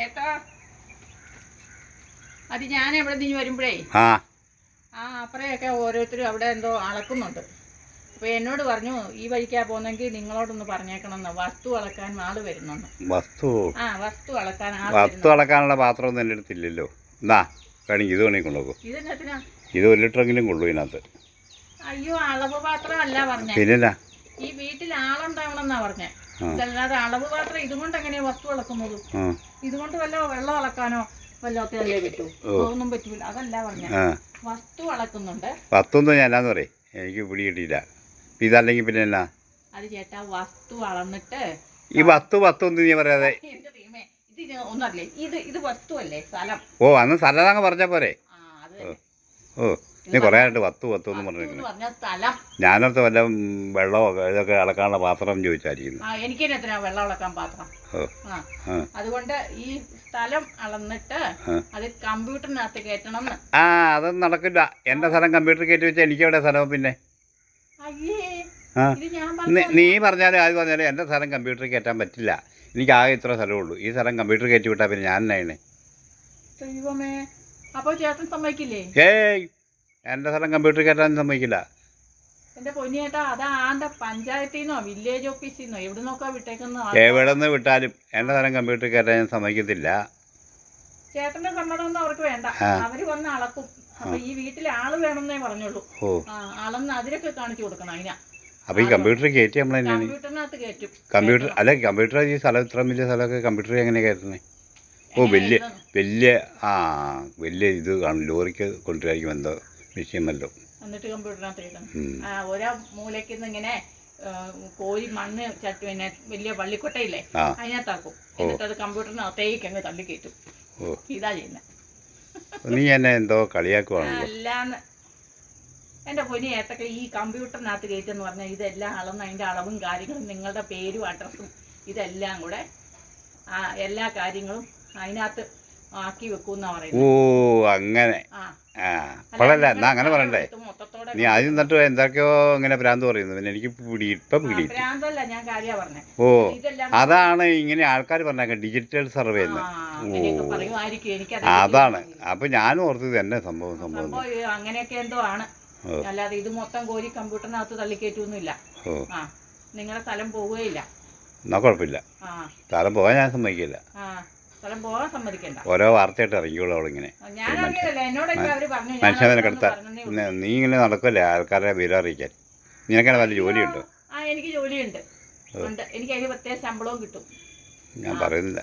ഏട്ടാ അത് ഞാൻ എവിടെ നിന്ന് വരുമ്പോഴേ അപ്പുറയൊക്കെ ഓരോരുത്തരും അവിടെ എന്തോ അളക്കുന്നുണ്ട്. അപ്പോൾ എന്നോട് പറഞ്ഞു ഈ വഴിക്കാ പോകുന്നെങ്കിൽ നിങ്ങളോടൊന്ന് പറഞ്ഞേക്കണമെന്ന്, വസ്തു അളക്കാൻ ആള് വരുന്നെന്ന്. വസ്തു അളക്കാനുള്ള പാത്രമൊന്നും എൻ്റെ അടുത്തില്ലല്ലോ. എന്നാ വേണമെങ്കിൽ ഇത് വേണമെങ്കിൽ കൊണ്ടുപോകും. ഇതെന്നാ ഇത് 1 ലിറ്ററെങ്കിലും കൊള്ളു ഇതിനകത്ത്. അയ്യോ, അളവ് പാത്രമല്ല പറഞ്ഞേ. പിന്നില്ല, ഈ വീട്ടിൽ ആളുണ്ടാവണമെന്നാ പറഞ്ഞേ. ഇതല്ലാതെ അളവ് പാത്രം ഇതുകൊണ്ട് എങ്ങനെയാ വസ്തു അളക്കുന്നത്? ഇതുകൊണ്ട് വല്ല വെള്ളം അളക്കാനോ വല്ലൊക്കെ പറ്റൂ? ഒന്നും പറ്റൂല. അതല്ല പറഞ്ഞ വസ്തു അളക്കുന്നുണ്ട്. വസ്തു ഞാൻ എന്നാന്ന് പറയും, എനിക്ക് പിടി കിട്ടിയില്ല. ഇതല്ലെങ്കിൽ പിന്നെ എന്നാ അത് ചേട്ടാ, വസ്തു അളന്നിട്ട് ഈ വസ്തു നീ പറയാതെ ഇത് ഒന്നല്ലേ, ഇത് വസ്തു അല്ലേ, സ്ഥലം. അന്ന് സ്ഥലം പറഞ്ഞ പോരെ. നീ കുറേ ആയിട്ട് വസ്തു എന്ന് പറഞ്ഞിരിക്കുന്നു. ഞാനടുത്ത് വല്ല വെള്ളമോ ഇതൊക്കെ അളക്കാനുള്ള പാത്രം ചോദിച്ചായിരിക്കുന്നു. എനിക്ക് എത്ര വെള്ളം അളക്കാൻ പാത്രം. അതുകൊണ്ട് ഈ സ്ഥലം അളന്നിട്ട് അത് കമ്പ്യൂട്ടറിനകത്ത് കയറ്റണം. അതൊന്നും നടക്കില്ല. എന്റെ സ്ഥലം കമ്പ്യൂട്ടറിൽ കയറ്റി വെച്ചാൽ എനിക്ക് എവിടെ സ്ഥലം പിന്നെ? നീ പറഞ്ഞാലും അത് പറഞ്ഞാലും എൻ്റെ സ്ഥലം കമ്പ്യൂട്ടറിൽ കയറ്റാൻ പറ്റില്ല. എനിക്ക് ആകെ ഇത്ര സ്ഥലമുള്ളൂ. ഈ സ്ഥലം കമ്പ്യൂട്ടറിൽ കയറ്റി വിട്ടാൽ പിന്നെ ഞാൻ എന്നാണ്? അപ്പോൾ ചേട്ടൻ സമ്മതിക്കില്ലേ? എൻ്റെ സ്ഥലം കമ്പ്യൂട്ടറിൽ കയറ്റാൻ സമ്മതിക്കില്ല. എന്റെ പൊന്നിയേട്ടാ, അതാണ്ട പഞ്ചായത്തിൽ നിന്നോ വില്ലേജ് ഓഫീസിൽ നിന്നോ എവിടെ നോക്കാ വിട്ടേക്കുന്ന? എവിടെ നിന്ന് വിട്ടാലും എൻ്റെ സ്ഥലം കമ്പ്യൂട്ടറിൽ കയറ്റാൻ ഞാൻ സമ്മതിക്കത്തില്ല. ചേട്ടന്റെ സമ്മതമൊന്നും അവർക്ക് വേണ്ട. അവര് വന്ന് അളക്കും. അപ്പൊ ഈ വീട്ടിൽ ആള് വേണമെന്നേ പറഞ്ഞുള്ളൂ. അളന്ന് അതിരൊക്കെ കാണിച്ചു കൊടുക്കണം. അതിനാ അപ്പൊ ഈ കമ്പ്യൂട്ടറിൽ കയറ്റി നമ്മൾ കമ്പ്യൂട്ടറിനകത്ത് കയറ്റും. കമ്പ്യൂട്ടർ ഈ സ്ഥലം ഇത്ര വലിയ സ്ഥലമൊക്കെ കമ്പ്യൂട്ടറിൽ എങ്ങനെ കയറ്റുന്നത്? വലിയ ഇത് കാണും. ലോറിക്ക് കൊണ്ടുവരായിരിക്കും എന്തോ വിഷയം വല്ലോ. എന്നിട്ട് കമ്പ്യൂട്ടറിനകത്ത് കയറ്റണം. ഓരോ മൂലയ്ക്ക് ഇങ്ങനെ കോരി മണ്ണ് ചട്ടി, പിന്നെ വലിയ വള്ളിക്കൊട്ടയില്ലേ, അതിനകത്താക്കും. എന്നിട്ട് അത് കമ്പ്യൂട്ടറിനകത്തേക്ക് അങ്ങ് തള്ളി കയറ്റും. ഇതാ ചെയ്യുന്നത്. നീ എന്നെ എന്തോ കളിയാക്കുവാണല്ലോ. അല്ലാന്ന് എൻ്റെ പൊന്നി ഏട്ടൊക്കെ, ഈ കമ്പ്യൂട്ടറിനകത്ത് കയറ്റെന്ന് പറഞ്ഞാൽ ഇതെല്ലാം അളന്ന് അതിൻ്റെ അളവും കാര്യങ്ങളും നിങ്ങളുടെ പേരും അഡ്രസ്സും ഇതെല്ലാം കൂടെ എല്ലാ കാര്യങ്ങളും അതിനകത്ത് ആക്കി വെക്കൂന്നാ പറയുന്നത്. അങ്ങനെ അപ്പോഴല്ല എന്നാ അങ്ങനെ പറയണ്ടേ? നീ ആദ്യം എന്നിട്ട് എന്തൊക്കെയോ ഇങ്ങനെ ഭ്രാന്ത് പറയുന്നു. പിന്നെ എനിക്ക് ഭ്രാന്തല്ല, ഞാൻ കാര്യ പറഞ്ഞേ. അതാണ് ഇങ്ങനെ ആൾക്കാർ പറഞ്ഞേക്കാം ഡിജിറ്റൽ സർവേ എന്ന്. അതാണ്. അപ്പൊ ഞാനും ഓർത്തത് എന്നെ സംഭവം അങ്ങനെയൊക്കെ എന്തോ ആണ്. അല്ലാതെ ഇത് മൊത്തം കോരി കമ്പ്യൂട്ടറിനകത്ത് തള്ളിക്കയറ്റൊന്നുമില്ല. നിങ്ങളുടെ സ്ഥലം പോവുകയില്ല. എന്നാ കുഴപ്പമില്ല. സ്ഥലം പോകാൻ ഞാൻ സമ്മതിക്കില്ല. സ്ഥലം പോകാൻ സമ്മതിക്കണ്ട. ഓരോ വാർത്തയായിട്ട് ഇറങ്ങിക്കോളൂ അവളിങ്ങനെ. മനുഷ്യനെ കിടത്താൻ നീ ഇങ്ങനെ നടക്കല്ലേ ആൾക്കാരെ വില അറിയിക്കാൻ? നിനക്കാണ് വല്ല ജോലിയുണ്ടോ? എനിക്ക് ജോലിയുണ്ട്. എനിക്ക് അതിന് പ്രത്യേക ശമ്പളവും കിട്ടും. ഞാൻ പറയുന്നില്ല.